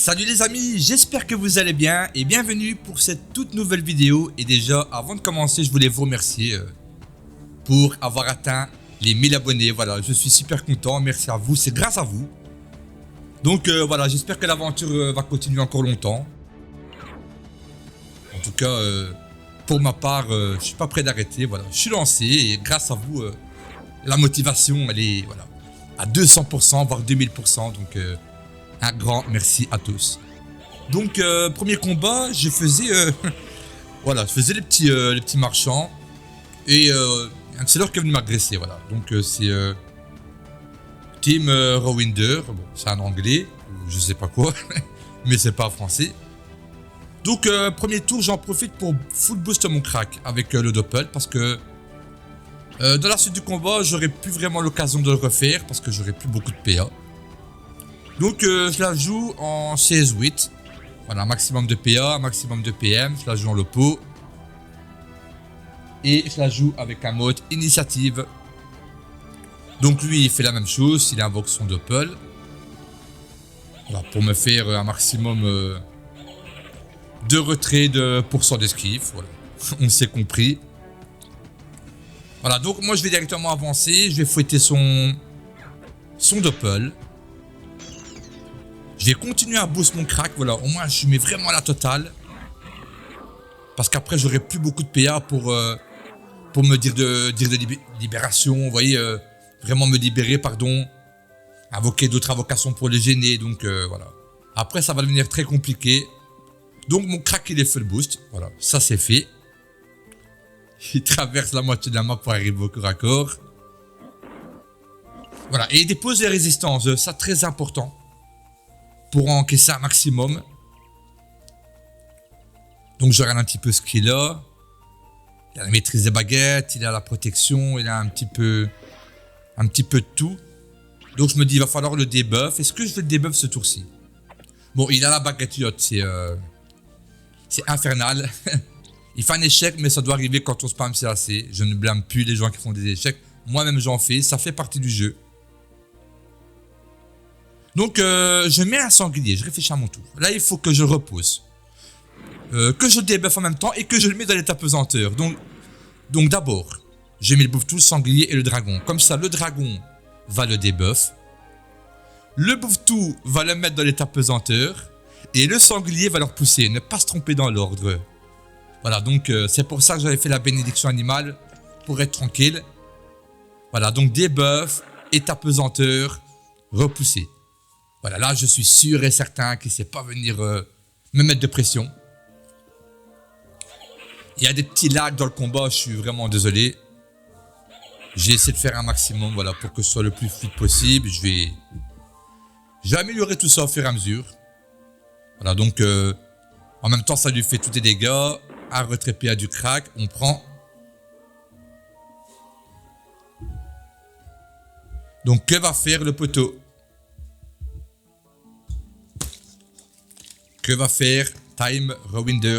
Salut les amis, j'espère que vous allez bien et bienvenue pour cette toute nouvelle vidéo. Et déjà, avant de commencer, je voulais vous remercier pour avoir atteint les 1000 abonnés. Voilà, je suis super content, merci à vous, c'est grâce à vous. Donc voilà, j'espère que l'aventure va continuer encore longtemps. En tout cas, pour ma part, je suis pas prêt d'arrêter. Voilà, je suis lancé et grâce à vous, la motivation, elle est voilà, à 200%, voire 2000%. Donc un grand merci à tous. Donc premier combat, je faisais voilà, je faisais les petits marchands et un seller qui est venu m'agresser. Voilà, donc c'est Team Rowinder. Bon, c'est un anglais, je sais pas quoi, mais c'est pas français. Donc premier tour, j'en profite pour full boost mon crack avec le doppel parce que dans la suite du combat, j'aurais plus vraiment l'occasion de le refaire parce que j'aurais plus beaucoup de PA. Donc je la joue en CS8. Voilà, maximum de PA, maximum de PM. Je la joue en lopo. Et je la joue avec un mode initiative. Donc lui, il fait la même chose. Il invoque son doppel. Voilà, pour me faire un maximum de retrait de pourcent d'esquive. Voilà, on s'est compris. Voilà, donc moi je vais directement avancer. Je vais fouetter son doppel. Je vais continuer à boost mon crack, voilà, au moins je mets vraiment la totale. Parce qu'après j'aurai plus beaucoup de PA pour me dire de libération, vous voyez, vraiment me libérer, pardon. Invoquer d'autres invocations pour les gêner, donc voilà. Après ça va devenir très compliqué. Donc mon crack il est full boost, voilà, ça c'est fait. Il traverse la moitié de la map pour arriver au corps à corps. Voilà, et il dépose les résistances, ça très important. Pour encaisser un maximum. Donc je regarde un petit peu ce qu'il a. Il a la maîtrise des baguettes, il a la protection, il a un petit peu de tout. Donc je me dis il va falloir le debuff. Est-ce que je vais le debuff ce tour-ci? Bon, il a la baguette yacht, c'est infernal. Il fait un échec, mais ça doit arriver quand on spam CAC. Je ne blâme plus les gens qui font des échecs. Moi-même j'en fais, ça fait partie du jeu. Donc je mets un sanglier, je réfléchis à mon tour. Là il faut que je repose. Que je débuffe en même temps et que je le mets dans l'état pesanteur. Donc d'abord, je mets le bouffe-tout, le sanglier et le dragon. Comme ça le dragon va le debuff. Le bouffe-tout va le mettre dans l'état pesanteur. Et le sanglier va le repousser, ne pas se tromper dans l'ordre. Voilà, donc c'est pour ça que j'avais fait la bénédiction animale. Pour être tranquille. Voilà, donc debuff, état pesanteur, repousser. Voilà, là je suis sûr et certain qu'il ne sait pas venir me mettre de pression. Il y a des petits lags dans le combat, je suis vraiment désolé. J'ai essayé de faire un maximum, voilà, pour que ce soit le plus fluide possible. Je vais améliorer tout ça au fur et à mesure. Voilà, donc en même temps ça lui fait tous les dégâts. Un retrait PA du crack, on prend. Donc que va faire le poteau? Que va faire Time Rowinder?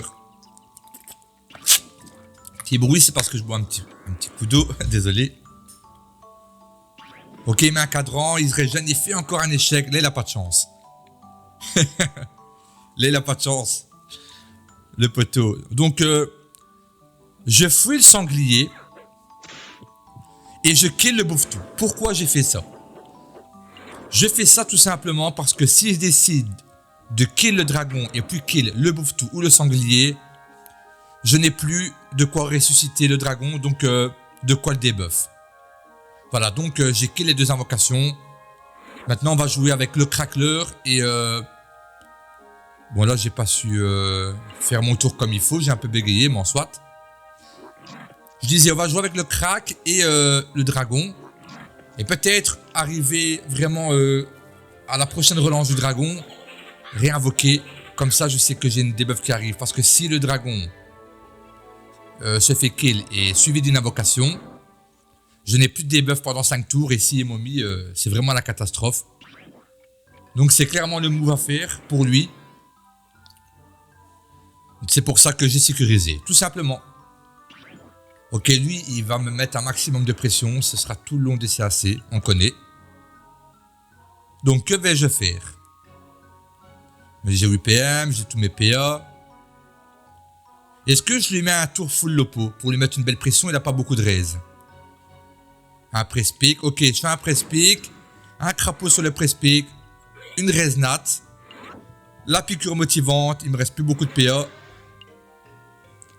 Petit bruit, c'est parce que je bois un petit coup d'eau. Désolé. Ok, il met un cadran, il se régène, il fait encore un échec. Là, il n'a pas de chance. Là, il n'a pas de chance. Le poteau. Donc, je fouille le sanglier. Et je kill le bouffe-tout. Pourquoi j'ai fait ça? Je fais ça tout simplement parce que si je décide de kill le dragon et puis kill le bouffe-tout ou le sanglier, je n'ai plus de quoi ressusciter le dragon, donc de quoi le debuff. Voilà, donc j'ai kill les deux invocations. Maintenant on va jouer avec le crackler et bon là j'ai pas su faire mon tour comme il faut, j'ai un peu bégayé, mais en soit. Je disais on va jouer avec le crack et le dragon. Et peut-être arriver vraiment à la prochaine relance du dragon. Réinvoquer, comme ça je sais que j'ai une debuff qui arrive. Parce que si le dragon se fait kill et suivi d'une invocation, je n'ai plus de debuff pendant 5 tours. Et si Momi, c'est vraiment la catastrophe. Donc c'est clairement le move à faire pour lui. C'est pour ça que j'ai sécurisé, tout simplement. Ok, lui il va me mettre un maximum de pression. Ce sera tout le long des CAC, on connaît. Donc que vais-je faire? J'ai 8 PM, j'ai tous mes PA. Est-ce que je lui mets un tour full lopo pour lui mettre une belle pression? Il n'a pas beaucoup de raise. Un press pick. Ok, je fais un press pick. Un crapaud sur le press pick. Une raise nat. La piqûre motivante. Il me reste plus beaucoup de PA.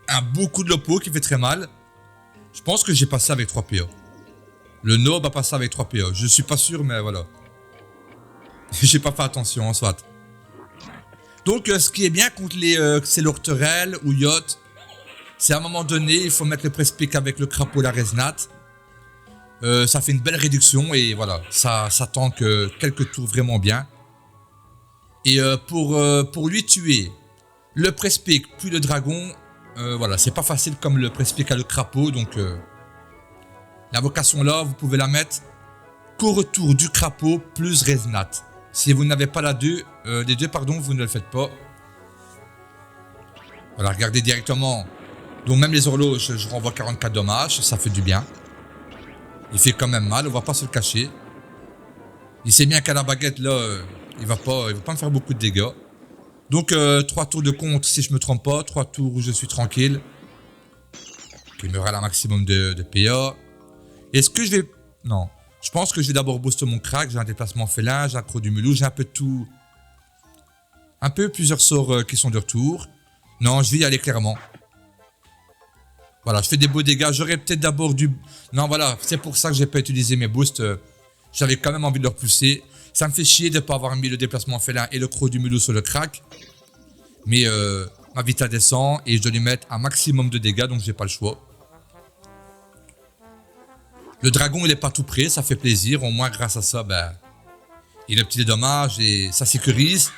Un beaucoup de lopo qui fait très mal. Je pense que j'ai passé avec 3 PA. Le nob a passé avec 3 PA. Je suis pas sûr, mais voilà. J'ai pas fait attention, soit. Donc, ce qui est bien contre les Xelorterel ou Yacht, c'est à un moment donné, il faut mettre le press pick avec le crapaud, la resnat. Ça fait une belle réduction et voilà, ça tank quelques tours vraiment bien. Et pour lui tuer le press pick puis le dragon, voilà, c'est pas facile comme le press pick à le crapaud. Donc, la vocation là, vous pouvez la mettre qu'au retour du crapaud plus resnat. Si vous n'avez pas les deux, pardon, vous ne le faites pas. Voilà, regardez directement. Donc même les horloges, je renvoie 44 dommages, ça fait du bien. Il fait quand même mal, on va pas se le cacher. Il sait bien qu'à la baguette là, il va pas me faire beaucoup de dégâts. Donc 3 tours de contre si je me trompe pas, 3 tours où je suis tranquille. Il me râle un maximum de PA. Est-ce que je vais... Non. Je pense que je vais d'abord booster mon crack. J'ai un déplacement félin, j'ai un croc du mulot, j'ai un peu de tout. Un peu plusieurs sorts qui sont de retour. Non, je vais y aller clairement. Voilà, je fais des beaux dégâts. J'aurais peut-être d'abord dû... Non, voilà, c'est pour ça que j'ai pas utilisé mes boosts. J'avais quand même envie de le repousser. Ça me fait chier de ne pas avoir mis le déplacement félin et le croc du mulot sur le crack. Mais ma vita descend et je dois lui mettre un maximum de dégâts, donc j'ai pas le choix. Le dragon, il est pas tout prêt, ça fait plaisir. Au moins, grâce à ça, ben, il a un petit dédommage et ça sécurise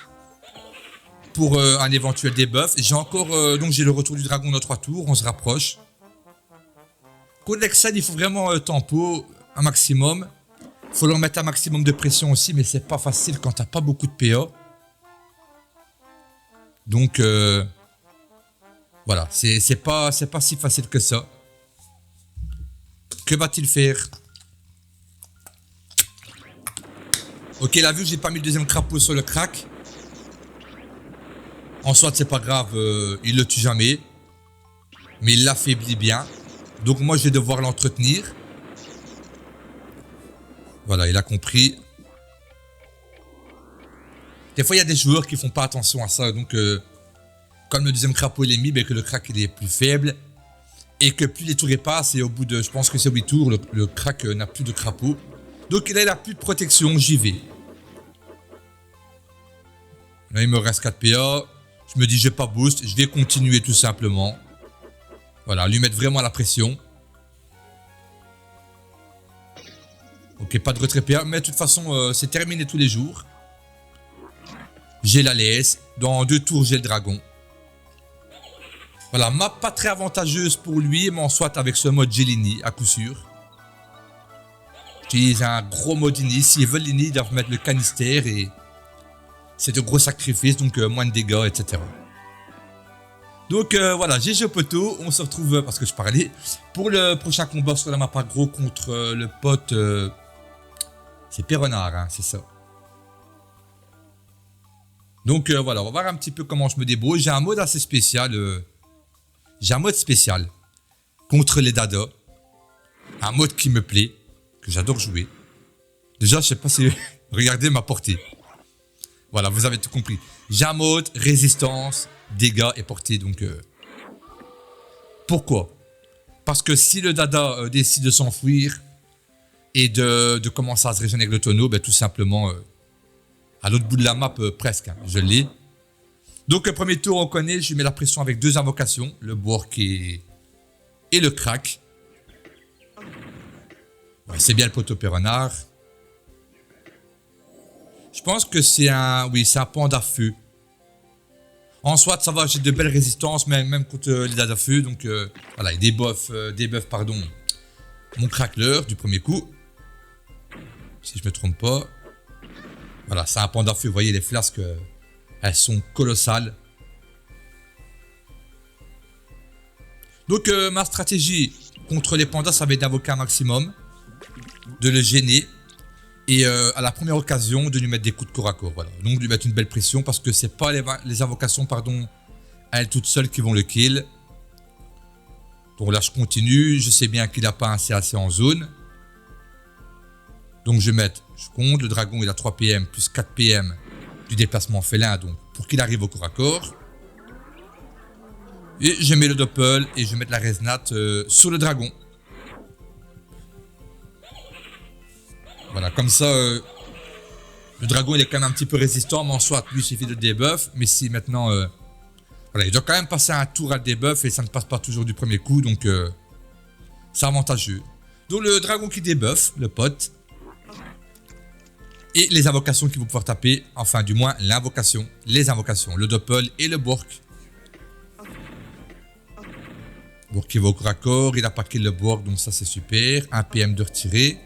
pour un éventuel debuff. J'ai encore, donc j'ai le retour du dragon dans 3 tours, on se rapproche. Contre l'Excel, il faut vraiment tempo un maximum. Il faut leur mettre un maximum de pression aussi, mais c'est pas facile quand t'as pas beaucoup de PA. Donc, voilà, c'est pas si facile que ça. Que va-t-il faire? Ok, là, vu que j'ai pas mis le deuxième crapaud sur le crack. En soit, c'est pas grave, il le tue jamais. Mais il l'affaiblit bien. Donc moi, je vais devoir l'entretenir. Voilà, il a compris. Des fois, il y a des joueurs qui font pas attention à ça. Donc, comme le deuxième crapaud il est mis, ben, que le crack il est plus faible. Et que plus les tours passent, et au bout de, je pense que c'est 8 tours, le crack n'a plus de crapaud. Donc là, il n'a plus de protection, j'y vais. Là, il me reste 4 PA. Je me dis, je vais pas boost, je vais continuer tout simplement. Voilà, lui mettre vraiment la pression. Ok, pas de retrait PA, mais de toute façon, c'est terminé tous les jours. J'ai la laisse. Dans 2 tours, j'ai le dragon. Voilà, map pas très avantageuse pour lui, mais en soit avec ce mode Gelini, à coup sûr. J'utilise un gros mode ini. S'ils veulent l'ini, ils doivent mettre le canister et c'est de gros sacrifices, donc moins de dégâts, etc. Donc voilà, GG poteau, on se retrouve, parce que je parlais, pour le prochain combat sur la map agro contre le pote... c'est Pérenard, hein, c'est ça. Donc voilà, on va voir un petit peu comment je me débrouille. J'ai un mode assez spécial... J'ai un mode spécial contre les Dada. Un mode qui me plaît, que j'adore jouer. Déjà, je sais pas si... Regardez ma portée. Voilà, vous avez tout compris. J'ai un mode résistance, dégâts et portée. Donc, pourquoi? Parce que si le Dada décide de s'enfuir et de commencer à se régénérer avec le tonneau, ben, tout simplement, à l'autre bout de la map, presque, hein, je l'ai. Donc, le premier tour, on connaît, je lui mets la pression avec 2 invocations, le Bork et le Crack. Ouais, c'est bien le poteau Pérenard. Je pense que c'est un... Oui, c'est un panda feu. En soit, ça va, j'ai de belles résistances, même contre les Dada feu. Donc, voilà, il débuff, pardon, mon Crackler du premier coup. Si je me trompe pas. Voilà, c'est un panda feu. Vous voyez, les flasques... elles sont colossales. Donc ma stratégie contre les pandas, ça va être d'invoquer un maximum. De le gêner. Et à la première occasion, de lui mettre des coups de corps à corps. Voilà. Donc de lui mettre une belle pression parce que c'est pas les invocations à elles toutes seules qui vont le kill. Donc là je continue, je sais bien qu'il n'a pas assez en zone. Donc je compte, le dragon il a 3 PM plus 4 PM du déplacement félin, donc pour qu'il arrive au corps à corps. Et je mets le doppel et je vais mettre la resonate sur le dragon. Voilà, comme ça, le dragon il est quand même un petit peu résistant, mais en soit, lui il suffit de debuff. Mais si maintenant, voilà, il doit quand même passer un tour à le debuff et ça ne passe pas toujours du premier coup, donc c'est avantageux. Donc le dragon qui debuff, le pote, et les invocations qui vont pouvoir taper, enfin du moins l'invocation, les invocations, le doppel et le bork. Bork qui va au corps à corps, il a pas kill le bork, donc ça c'est super. 1 PM de retirer.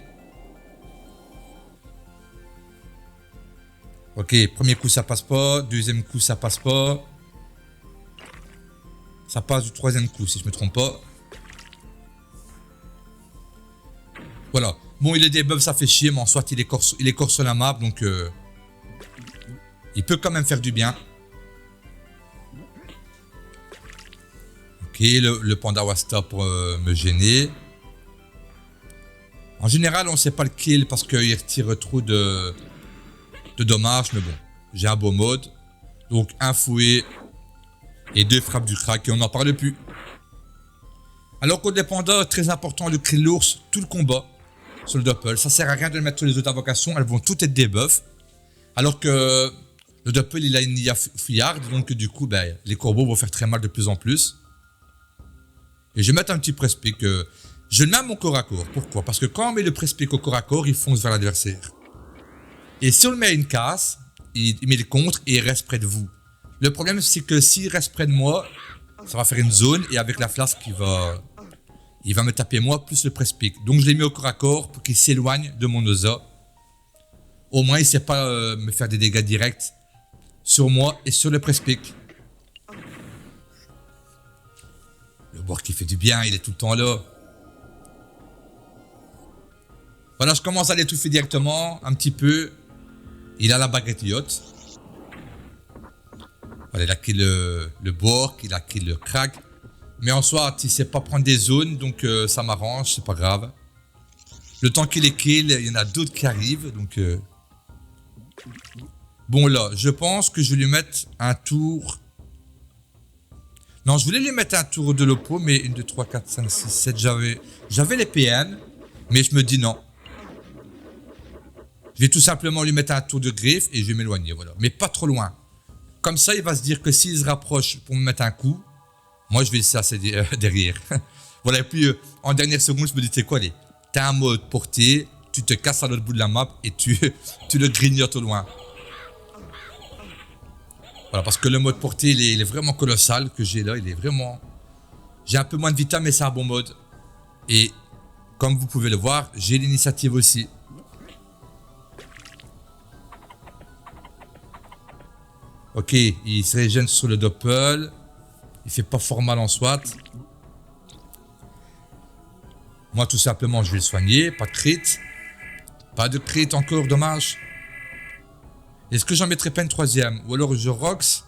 Ok, premier coup ça passe pas, deuxième coup ça passe pas. Ça passe du troisième coup si je me trompe pas. Voilà. Bon, il est debuff, ça fait chier, mais en soit il est corps sur la map, donc il peut quand même faire du bien. Ok, le panda Wasta pour me gêner. En général, on ne sait pas le kill parce qu'il retire trop de dommages, mais bon, j'ai un beau mode. Donc un fouet et 2 frappes du crack et on n'en parle plus. Alors qu'au dépendant, très important, le cri de l'ours, tout le combat sur le doppel. Ça sert à rien de le mettre sur les autres invocations, elles vont toutes être debuff. Alors que le doppel, il a une IA fouillarde, donc du coup, ben, les corbeaux vont faire très mal de plus en plus. Et je vais mettre un petit press pick. Je le mets à mon corps à corps. Pourquoi? Parce que quand on met le press pick au corps à corps, il fonce vers l'adversaire. Et si on le met à une casse, il met le contre et il reste près de vous. Le problème, c'est que s'il reste près de moi, ça va faire une zone et avec la flasque, il va me taper moi plus le press pick. Donc je l'ai mis au corps à corps pour qu'il s'éloigne de mon Osa. Au moins, il ne sait pas me faire des dégâts directs sur moi et sur le press pick. Le bord qui fait du bien, il est tout le temps là. Voilà, je commence à l'étouffer directement, un petit peu. Il a la baguette yacht. Voilà, il a kill le bork, il a kill le crack. Mais en soi, il ne sait pas prendre des zones, donc ça m'arrange, c'est pas grave. Le temps qu'il les kill, il y en a d'autres qui arrivent, donc... Bon là, je pense que je vais lui mettre un tour... Non, je voulais lui mettre un tour de l'oppo, mais 1, 2, 3, 4, 5, 6, 7, j'avais les PM, mais je me dis non. Je vais tout simplement lui mettre un tour de griffe et je vais m'éloigner, voilà. Mais pas trop loin. Comme ça, il va se dire que s'il se rapproche pour me mettre un coup, moi je vais laisser assez derrière. Voilà, et puis en dernière seconde, je me dis, tu sais quoi, t'as un mode portée, tu te casses à l'autre bout de la map et tu le grignotes au loin. Voilà, parce que le mode portée, il est vraiment colossal que j'ai là, il est vraiment... J'ai un peu moins de vita, mais c'est un bon mode. Et comme vous pouvez le voir, j'ai l'initiative aussi. Ok, il se régène sur le doppel. Il fait pas fort mal en SWAT. Moi, tout simplement, je vais le soigner. Pas de crit. Pas de crit encore, dommage. Est-ce que j'en mettrai pas une troisième? Ou alors je rox?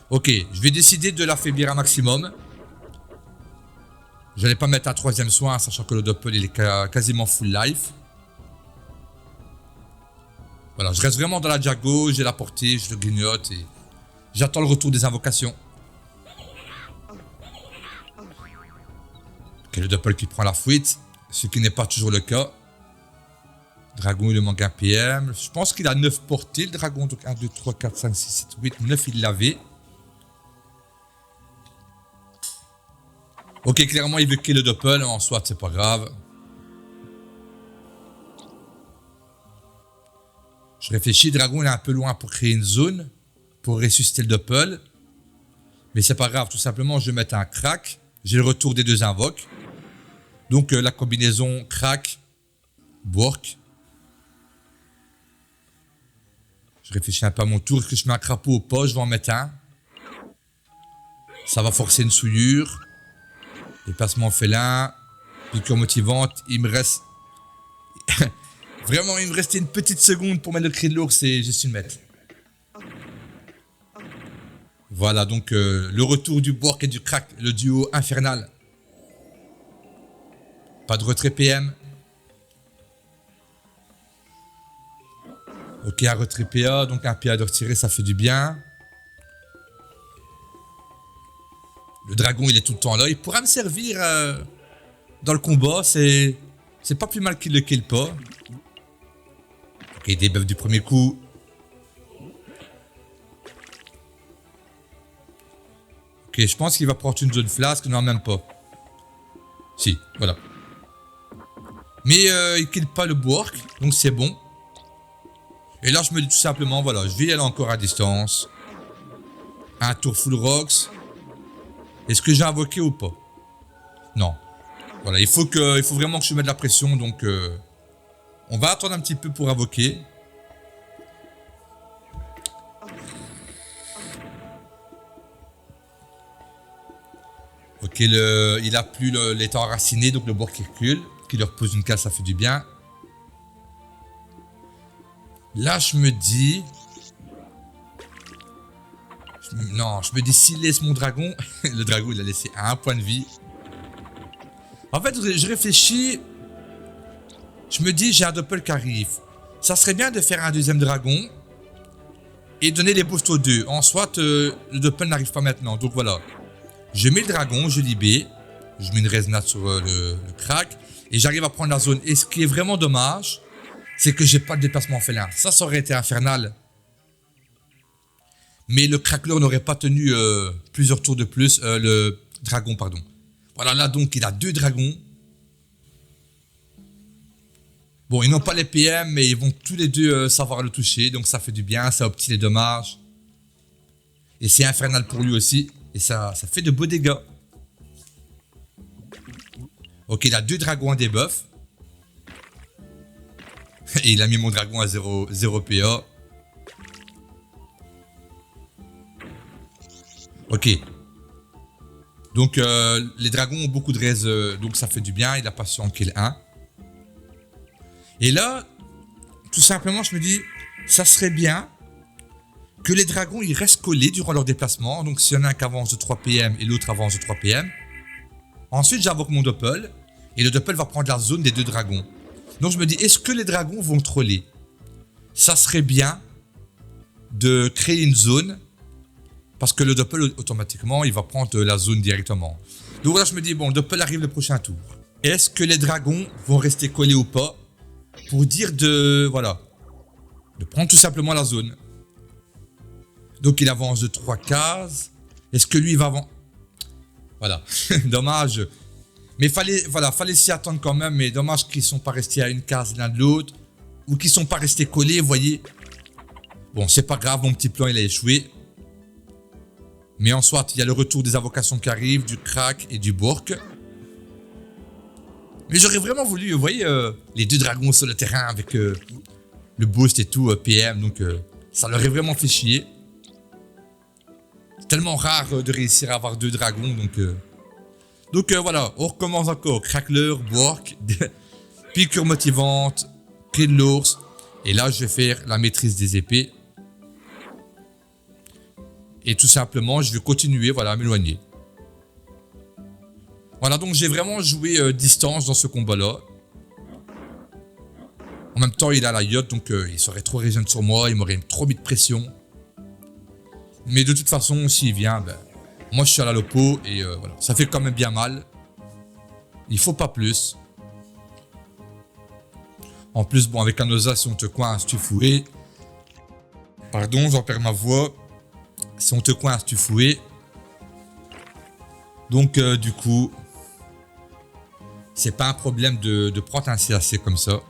Ok, je vais décider de l'affaiblir un maximum. Je n'allais pas mettre un troisième soin, sachant que le doppel il est quasiment full life. Voilà, je reste vraiment dans la Jago, j'ai la portée, je le grignote et j'attends le retour des invocations. Ok, le doppel qui prend la fuite, ce qui n'est pas toujours le cas. Dragon, il lui manque un PM. Je pense qu'il a 9 portées, le dragon. Donc 1, 2, 3, 4, 5, 6, 7, 8, 9, il l'avait. Ok, clairement, il veut kill le doppel. En soit, c'est pas grave. Je réfléchis, le dragon il est un peu loin pour créer une zone, pour ressusciter le doppel. Mais c'est pas grave, tout simplement, je vais mettre un crack. J'ai le retour des 2 invoques. Donc la combinaison crack, bork. Je réfléchis un peu à mon tour. Est-ce que je mets un crapaud ou pas? Je vais en mettre un. Ça va forcer une souillure. Déplacement félin. Piqûre motivante, il me reste... Vraiment, il me restait une petite seconde pour mettre le cri de l'ours et j'ai su le mettre. Voilà, donc le retour du Bork et du Crack, le duo infernal. Pas de retrait PM. Ok, un retrait PA, donc un PA de retirer, ça fait du bien. Le dragon, il est tout le temps là. Il pourra me servir dans le combat. C'est pas plus mal qu'il le kill pas. Ok, debuff du premier coup. Ok, je pense qu'il va prendre une zone flasque. Non, même pas. Si, voilà. Mais il kill pas le Bork, donc c'est bon. Et là, je me dis tout simplement, voilà, je vais y aller encore à distance. Un tour full rocks. Est-ce que j'ai invoqué ou pas? Non. Voilà, il faut vraiment que je mette de la pression, donc on va attendre un petit peu pour invoquer. Ok, il a plus l'état enraciné, donc le Bork qui recule, qui leur pose une case, ça fait du bien. Là, je me dis... Non, je me dis s'il laisse mon dragon... Le dragon, il a laissé à 1 point de vie. En fait, je réfléchis... Je me dis, j'ai un doppel qui arrive. Ça serait bien de faire un deuxième dragon et donner les boosts aux deux. En soit, le doppel n'arrive pas maintenant. Donc voilà. Je mets le dragon, je libère. Je mets une résonance sur le Crack. Et j'arrive à prendre la zone. Et ce qui est vraiment dommage... c'est que j'ai pas de déplacement félin. Ça aurait été infernal. Mais le Crackler n'aurait pas tenu plusieurs tours de plus. Le dragon, pardon. Voilà, là donc, il a 2 dragons. Bon, ils n'ont pas les PM, mais ils vont tous les deux savoir le toucher. Donc ça fait du bien, ça optime les dommages. Et c'est infernal pour lui aussi. Et ça fait de beaux dégâts. Ok, il a 2 dragons en debuff. Et il a mis mon dragon à 0 PA. Ok. Donc les dragons ont beaucoup de raise, donc ça fait du bien. Il a passé en kill 1. Et là, tout simplement, je me dis, ça serait bien que les dragons ils restent collés durant leur déplacement. Donc s'il y en a un qui avance de 3 PM et l'autre avance de 3 PM. Ensuite, j'invoque mon doppel. Et le doppel va prendre la zone des 2 dragons. Donc je me dis, est-ce que les dragons vont troller? Ça serait bien de créer une zone. Parce que le doppel, automatiquement, il va prendre la zone directement. Donc là, je me dis, bon, le doppel arrive le prochain tour. Est-ce que les dragons vont rester collés ou pas? Pour dire de prendre tout simplement la zone. Donc il avance de 3 cases. Est-ce que lui, il va avancer? Voilà, dommage. Mais fallait s'y attendre quand même. Mais dommage qu'ils ne sont pas restés à une case l'un de l'autre. Ou qu'ils ne sont pas restés collés, vous voyez. Bon, c'est pas grave, mon petit plan, il a échoué. Mais en soit, il y a le retour des invocations qui arrivent, du Crack et du Bork. Mais j'aurais vraiment voulu, vous voyez, les 2 dragons sur le terrain avec le boost et tout, PM. Donc, ça leur aurait vraiment fait chier. C'est tellement rare de réussir à avoir 2 dragons. Donc voilà, on recommence encore. Crackler, Bork, piqûre motivante, cri de l'ours. Et là, je vais faire la maîtrise des épées. Et tout simplement, je vais continuer, voilà, à m'éloigner. Voilà, donc j'ai vraiment joué distance dans ce combat-là. En même temps, il a la yacht, donc il serait trop régène sur moi, il m'aurait trop mis de pression. Mais de toute façon, s'il vient, ben, moi je suis à la lopo et voilà. Ça fait quand même bien mal. Il faut pas plus. En plus, bon, avec un osa, si on te coince, tu fouets. Pardon, j'en perds ma voix. Si on te coince, tu fouets. Donc, du coup, c'est pas un problème de prendre un CAC comme ça.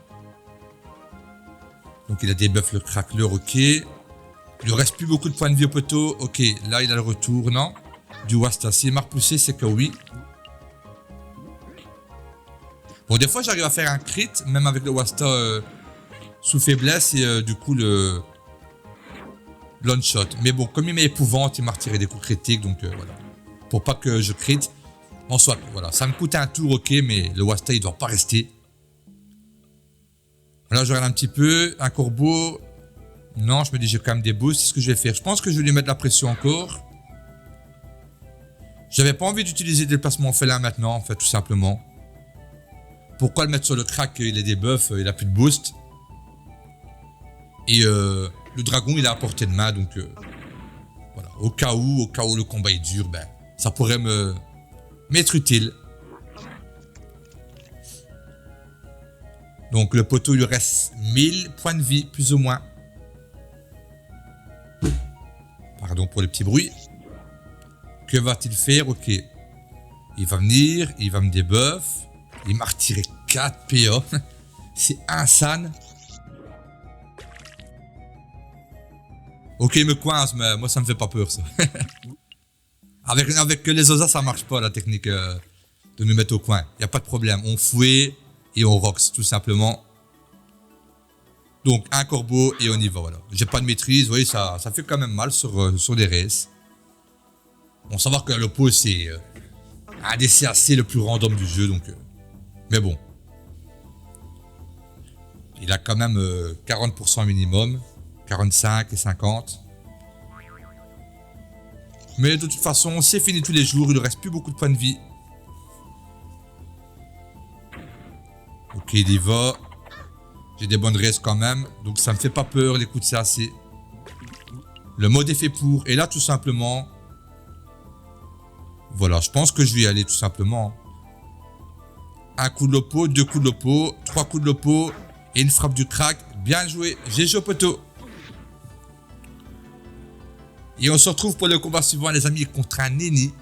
Donc, il a des buffs, le Crackler, ok. Il lui reste plus beaucoup de points de vie au poteau. Ok, là, il a le retour, non? Du Wasta. S'il m'a repoussé, c'est que oui. Bon, des fois, j'arrive à faire un crit, même avec le Wasta sous faiblesse. Et du coup, le one shot. Mais bon, comme il m'est épouvante, il m'a retiré des coups critiques. Donc, voilà. Pour pas que je crit. En soit, voilà, ça me coûte un tour, ok, mais le Wasta, il doit pas rester. Là, je regarde un petit peu. Un corbeau. Non, je me dis, j'ai quand même des boosts. C'est ce que je vais faire. Je pense que je vais lui mettre de la pression encore. J'avais pas envie d'utiliser des déplacements félins maintenant, en fait, tout simplement. Pourquoi le mettre sur le crack? Il a des buffs, il a plus de boost. Et le dragon, il est à portée de main, donc voilà. Au cas où le combat est dur, ben, ça pourrait m'être utile. Donc le poteau, il lui reste 1000 points de vie, plus ou moins. Pardon pour le petit bruit. Que va-t-il faire? Ok. Il va venir, il va me debuff. Il m'a retiré 4 PA. C'est insane. Ok, il me coince, mais moi ça me fait pas peur ça. avec les osas, ça marche pas la technique de nous mettre au coin. Y a pas de problème. On fouet et on rocks tout simplement. Donc un corbeau et on y va, voilà. J'ai pas de maîtrise, vous voyez, ça fait quand même mal sur des races. Bon, savoir que le pot c'est un des CAC le plus random du jeu, donc. Mais bon. Il a quand même 40% minimum, 45 et 50. Mais de toute façon, c'est fini tous les jours, il ne reste plus beaucoup de points de vie. Ok, il y va. J'ai des bonnes races quand même, donc ça me fait pas peur les coups de CAC. Le mode est fait pour, et là tout simplement, voilà, je pense que je vais y aller tout simplement. Un coup de lopo, 2 coups de lopo, 3 coups de lopo et une frappe du crack. Bien joué, j'ai joué au poteau. Et on se retrouve pour le combat suivant les amis contre un Nini.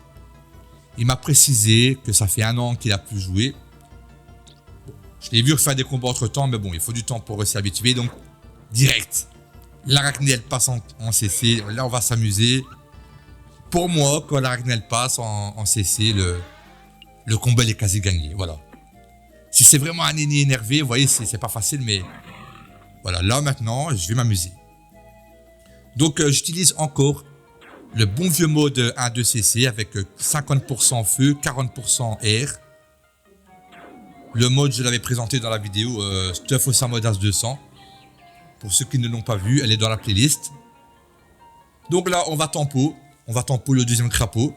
Il m'a précisé que ça fait 1 an qu'il a plus joué. Je l'ai vu refaire des combats entre temps, mais bon, il faut du temps pour s'y habituer. Donc, direct. L'arachné, elle passe en CC. Là, on va s'amuser. Pour moi, quand l'arachné, elle passe en CC, le combat il est quasi gagné. Voilà. Si c'est vraiment un Nini énervé, vous voyez, c'est pas facile, mais voilà. Là, maintenant, je vais m'amuser. Donc, j'utilise encore le bon vieux mode 1-2 CC avec 50% feu, 40% air. Le mode, je l'avais présenté dans la vidéo Stuff au Samodas 200. Pour ceux qui ne l'ont pas vu, elle est dans la playlist. Donc là, on va tempo. On va tempo le deuxième crapaud.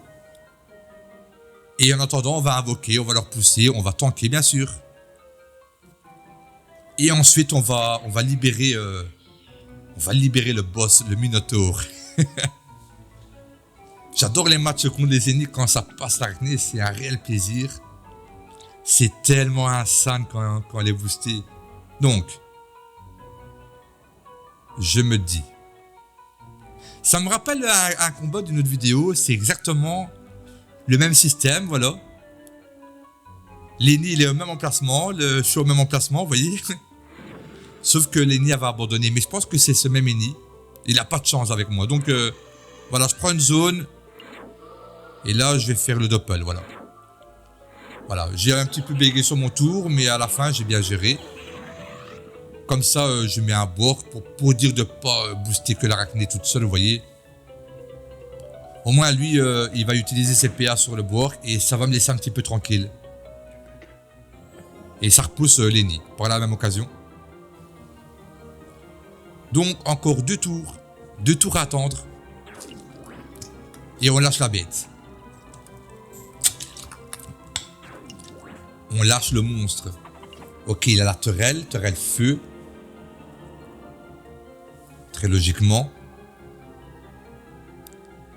Et en attendant, on va invoquer, on va leur pousser, on va tanker bien sûr. Et ensuite, on va libérer le boss, le Minotaur. J'adore les matchs contre les ennemis quand ça passe l'arachné, c'est un réel plaisir. C'est tellement insane quand elle est boostée. Donc, je me dis. Ça me rappelle un combat d'une autre vidéo, c'est exactement le même système, voilà. Lenny, il est au même emplacement, je suis au même emplacement, vous voyez. Sauf que Lenny avait abandonné, mais je pense que c'est ce même Lenny. Il n'a pas de chance avec moi. Donc, voilà, je prends une zone. Et là, je vais faire le doppel, voilà. Voilà, j'ai un petit peu bégayé sur mon tour, mais à la fin, j'ai bien géré. Comme ça, je mets un board pour dire de ne pas booster que l'arachné toute seule, vous voyez. Au moins, lui, il va utiliser ses PA sur le board et ça va me laisser un petit peu tranquille. Et ça repousse Lenny, par la même occasion. Donc, encore 2 tours. 2 tours à attendre. Et on lâche la bête. On lâche le monstre. Ok, il a la Terrelle feu. Très logiquement.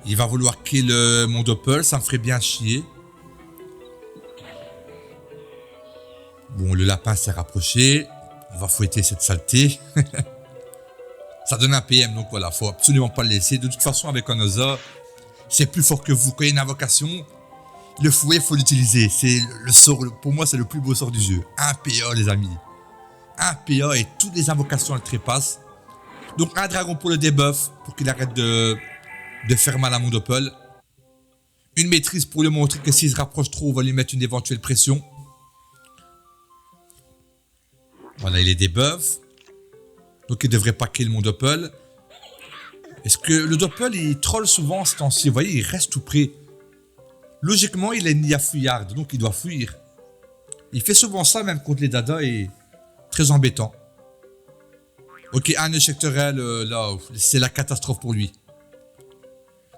Il va vouloir kill mon doppel, ça me ferait bien chier. Bon, le lapin s'est rapproché. On va fouetter cette saleté. Ça donne un PM, donc voilà, faut absolument pas le laisser. De toute façon, avec un Osa, c'est plus fort que vous. Quand il y a une invocation, le fouet, il faut l'utiliser. C'est le sort, pour moi, c'est le plus beau sort du jeu. Un PA, les amis. Un PA et toutes les invocations, elles trépassent. Donc, un dragon pour le debuff, pour qu'il arrête de faire mal à mon doppel. Une maîtrise pour lui montrer que s'il se rapproche trop, on va lui mettre une éventuelle pression. Voilà, il est debuff. Donc, il ne devrait pas kill mon doppel. Est-ce que le doppel, il troll souvent ce temps-ci? Vous voyez, il reste tout près. logiquement, il est ni à fouillarde, donc il doit fuir. Il fait souvent ça, même contre les dadas, et très embêtant. Ok, un échec turel, là, c'est la catastrophe pour lui.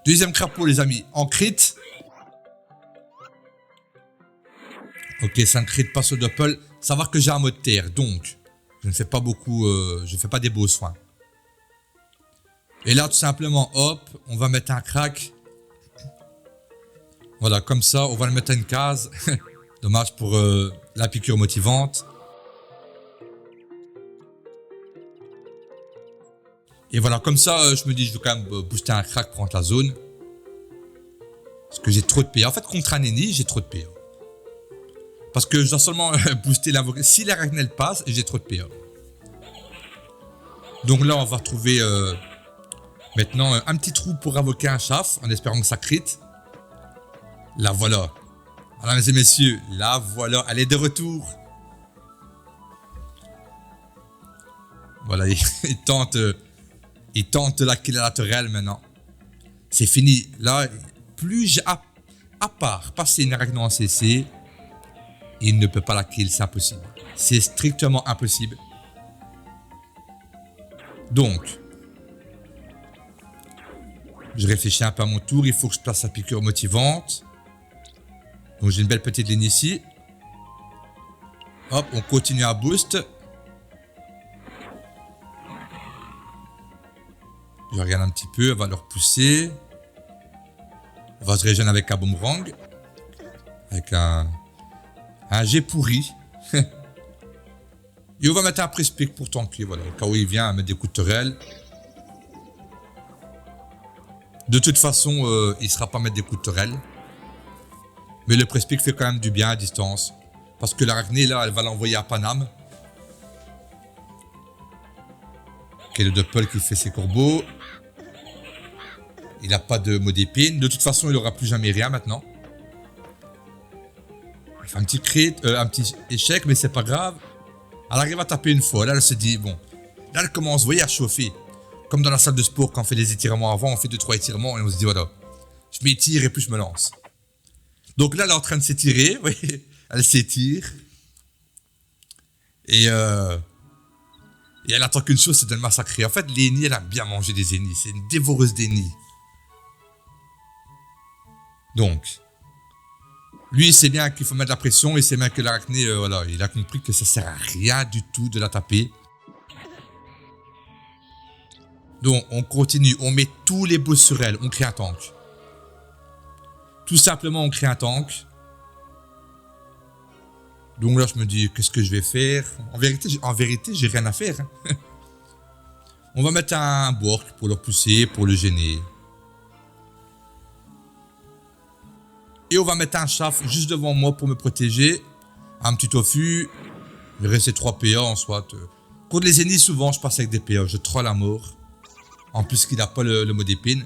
Deuxième crapaud, les amis, en crit. Ok, ça ne crit pas ce doppel. Savoir que j'ai un mode terre, donc je ne fais pas beaucoup, je ne fais pas des beaux soins. Et là, tout simplement, hop, on va mettre un crack. Voilà, comme ça, on va le mettre à une case. Dommage pour la piqûre motivante. Et voilà, comme ça, je me dis, je vais quand même booster un crack pour rentrer la zone. Parce que j'ai trop de PA. En fait, contre un ennemi, j'ai trop de PA. Parce que je dois seulement booster l'invocation. Si l'arachnelle passe, j'ai trop de PA. Donc là, on va retrouver maintenant un petit trou pour invoquer un chaf, en espérant que ça crit. Là, voilà. Alors, mesdames et messieurs, là, voilà, elle est de retour. Voilà, il tente la kill latéral maintenant. C'est fini. Là, plus j'ai à part passer une arachno en CC, il ne peut pas la kill, c'est impossible. C'est strictement impossible. Donc, je réfléchis un peu à mon tour, il faut que je place la piqûre motivante. Donc j'ai une belle petite ligne ici. Hop, on continue à boost. Je regarde un petit peu, elle va le repousser. On va se régénérer avec un boomerang. Avec un jet pourri. Et on va mettre un press-pick pour tanker, voilà. Au cas où il vient mettre des coups de turelle. De toute façon, il ne sera pas mettre des coups de turelle. Mais le press-pick fait quand même du bien à distance. Parce que l'arachné, là, elle va l'envoyer à Paname. Ok, le doppel qui fait ses corbeaux. Il n'a pas de mot d'épine. De toute façon, il n'aura plus jamais rien maintenant. Il fait un petit crit, un petit échec, mais c'est pas grave. Elle arrive à taper une fois. Là, elle se dit, bon. Là, elle commence, vous voyez, à chauffer. Comme dans la salle de sport, quand on fait des étirements avant, on fait 2-3 étirements et on se dit, voilà. Je m'étire et puis je me lance. Donc là, elle est en train de s'étirer. Vous voyez, elle s'étire. Et elle attend qu'une chose, c'est de le massacrer. En fait, Lenny, elle a bien mangé des ennemis. C'est une dévoreuse d'ennemis. Donc, lui, il sait bien qu'il faut mettre la pression. Il sait bien que l'arachné, voilà, il a compris que ça sert à rien du tout de la taper. Donc, on continue. On met tous les boss sur elle. On crée un tank. Tout simplement, on crée un tank. Donc là, je me dis, qu'est-ce que je vais faire? En vérité, j'ai rien à faire. On va mettre un Bork pour le pousser, pour le gêner. Et on va mettre un chaf juste devant moi pour me protéger. Un petit tofu. Il va rester 3 PA en soit. Contre les ennemis, souvent, je passe avec des PA. Je troll à mort. En plus qu'il n'a pas le mode épine.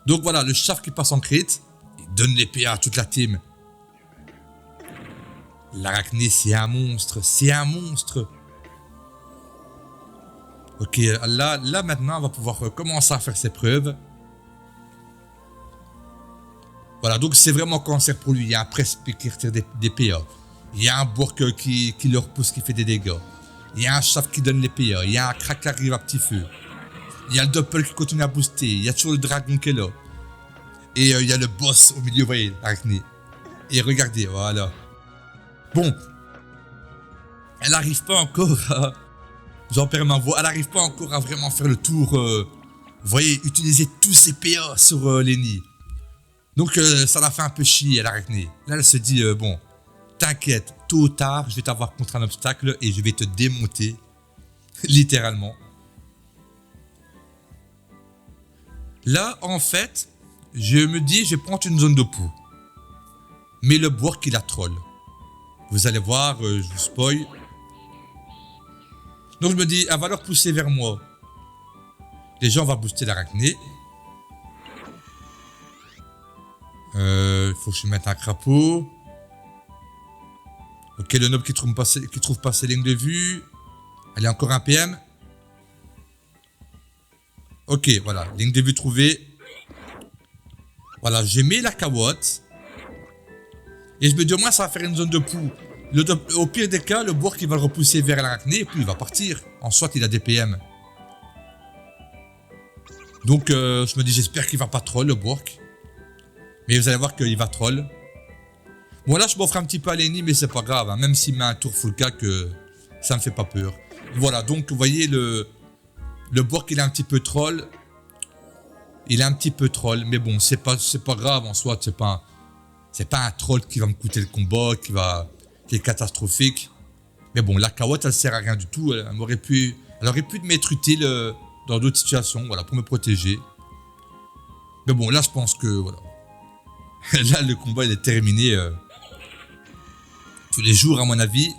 Donc voilà, le chaf qui passe en crit. Il donne les PA à toute la team. L'arachné, c'est un monstre. C'est un monstre. Ok, là maintenant, on va pouvoir commencer à faire ses preuves. Voilà, donc c'est vraiment cancer pour lui. Il y a un press-pick qui retire des PA. Il y a un Bork qui le repousse, qui fait des dégâts. Il y a un chaf qui donne les PA. Il y a un crack qui arrive à petit feu. Il y a le doppel qui continue à booster. Il y a toujours le dragon qui est là. Et il y a le boss au milieu, vous voyez, l'arachné. Et regardez, voilà. Bon. Elle n'arrive pas encore à... J'en perds ma voix. Elle n'arrive pas encore à vraiment faire le tour. Vous voyez, utiliser tous ses PA sur Lenny. Donc ça l'a fait un peu chier, l'arachné. Là, elle se dit, bon, t'inquiète, tôt ou tard, je vais t'avoir contre un obstacle et je vais te démonter. Littéralement. Là, en fait, je me dis, je vais prendre une zone de pouls. Mais le Bork, il la troll. Vous allez voir, je vous spoil. Donc je me dis, elle va leur pousser vers moi. Déjà, on va booster l'arachné. Il faut que je mette un crapaud. Ok, le noble qui trouve pas ses lignes de vue. Allez, encore un PM. Ok, voilà, ligne de vue trouvée. Voilà, j'ai mis la carotte. Et je me dis au moins ça va faire une zone de poux. Au pire des cas, le Bork il va le repousser vers l'arachné et puis il va partir. En soit il a des PM. Donc je me dis j'espère qu'il va pas troll le Bork. Mais vous allez voir qu'il va troll. Bon là je m'offre un petit peu à Lenny mais c'est pas grave. Hein, même s'il met un tour full cac, ça me fait pas peur. Voilà donc vous voyez le Bork il est un petit peu troll. Il est un petit peu troll. Mais bon c'est pas grave en soi. C'est pas un troll qui va me coûter le combat, qui est catastrophique. Mais bon, la carotte, elle sert à rien du tout. Elle aurait pu m'être utile dans d'autres situations, voilà, pour me protéger. Mais bon, là, je pense que, voilà. Là, le combat, il est terminé. Tous les jours, à mon avis.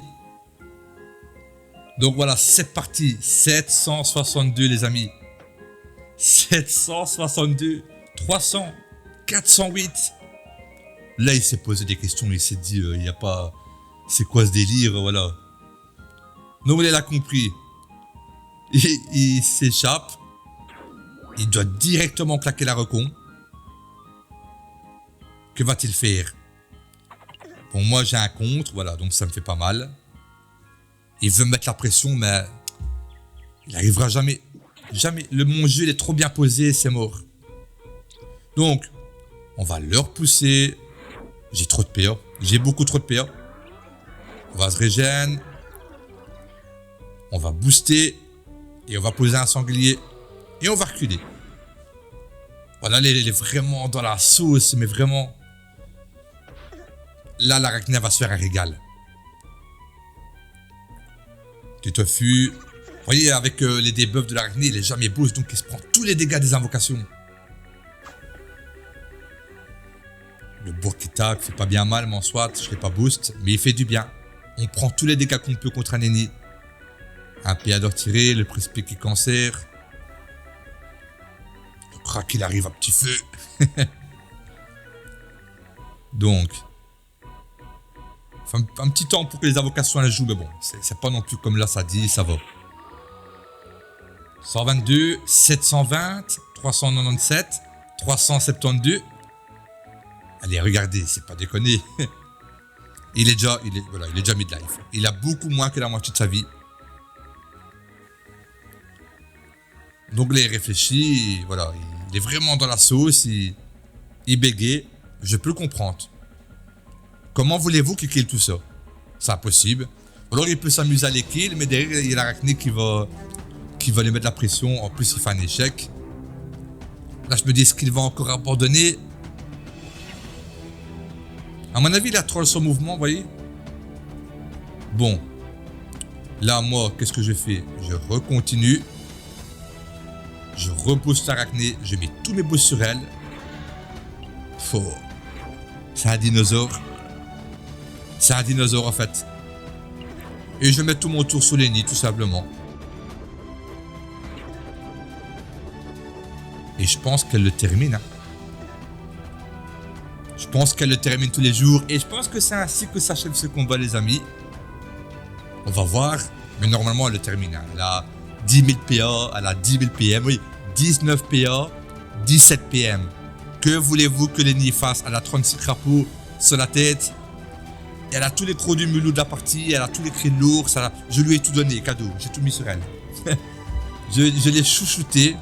Donc voilà, cette partie, 762, les amis. 762, 300, 408. Là, il s'est posé des questions, il s'est dit, il n'y a pas... C'est quoi ce délire, voilà. Donc, il a compris. Il s'échappe. Il doit directement claquer la recon. Que va-t-il faire? Bon, moi, j'ai un contre, voilà, donc ça me fait pas mal. Il veut me mettre la pression, mais... Il n'arrivera jamais. Jamais. Mon jeu, il est trop bien posé, c'est mort. Donc, on va le repousser. J'ai trop de PA. J'ai beaucoup trop de PA. On va se régénérer. On va booster. Et on va poser un sanglier. Et on va reculer. Voilà, il est vraiment dans la sauce. Mais vraiment. Là, l'arachné va se faire un régal. Du tofu. Vous voyez, avec les debuffs de l'arachné, il est jamais boost. Donc, il se prend tous les dégâts des invocations. Le Bork qui tape, fait pas bien mal, mais en soit, je ne l'ai pas boost, mais il fait du bien. On prend tous les dégâts qu'on peut contre un ennemi. Un PA de retirer, le précipit qui cancer. Le crack, il arrive à petit feu. Donc, un petit temps pour que les invocations elles jouent, mais bon, c'est pas non plus comme là ça dit, ça va. 122, 720, 397, 372. Allez, regardez, c'est pas déconné. Il est déjà mid-life. Il a beaucoup moins que la moitié de sa vie. Donc là, il réfléchit, voilà, il est vraiment dans la sauce, il bégaye. Je peux le comprendre. Comment voulez-vous qu'il kill tout ça? C'est impossible. Alors il peut s'amuser à les kill, mais derrière, il y a l'arachné qui va lui mettre la pression. En plus, il fait un échec. Là, je me dis, est-ce qu'il va encore abandonner? À mon avis, il a troll son mouvement, vous voyez. Bon. Là, moi, qu'est-ce que je fais? Je recontinue. Je rebooste l'arachné. Je mets tous mes boosts sur elle. Oh. C'est un dinosaure. C'est un dinosaure, en fait. Et je mets tout mon tour sur Lenny, tout simplement. Et je pense qu'elle le termine. Hein. Je pense qu'elle le termine tous les jours. Et je pense que c'est ainsi que s'achève ce combat, les amis. On va voir. Mais normalement, elle le termine. Hein. Elle a 10 000 PA. Elle a 10 000 PM. Oui, 19 PA. 17 PM. Que voulez-vous que Lenny fasse? Elle a 36 crapauds sur la tête. Elle a tous les crocs du mulot de la partie. Elle a tous les cris de l'ours. Je lui ai tout donné, cadeau. J'ai tout mis sur elle. je l'ai chouchouté.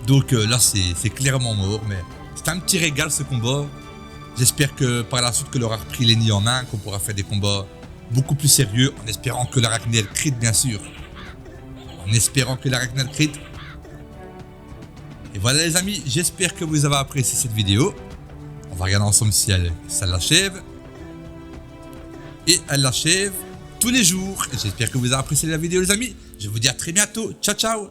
Donc là, c'est clairement mort. Mais c'est un petit régal ce combat. J'espère que par la suite, que aura repris Lenny en main, qu'on pourra faire des combats beaucoup plus sérieux. En espérant que l'arachné elle crit, bien sûr. En espérant que l'arachné elle crit. Et voilà les amis, j'espère que vous avez apprécié cette vidéo. On va regarder ensemble si ça l'achève. Et elle l'achève tous les jours. J'espère que vous avez apprécié la vidéo les amis. Je vous dis à très bientôt. Ciao ciao.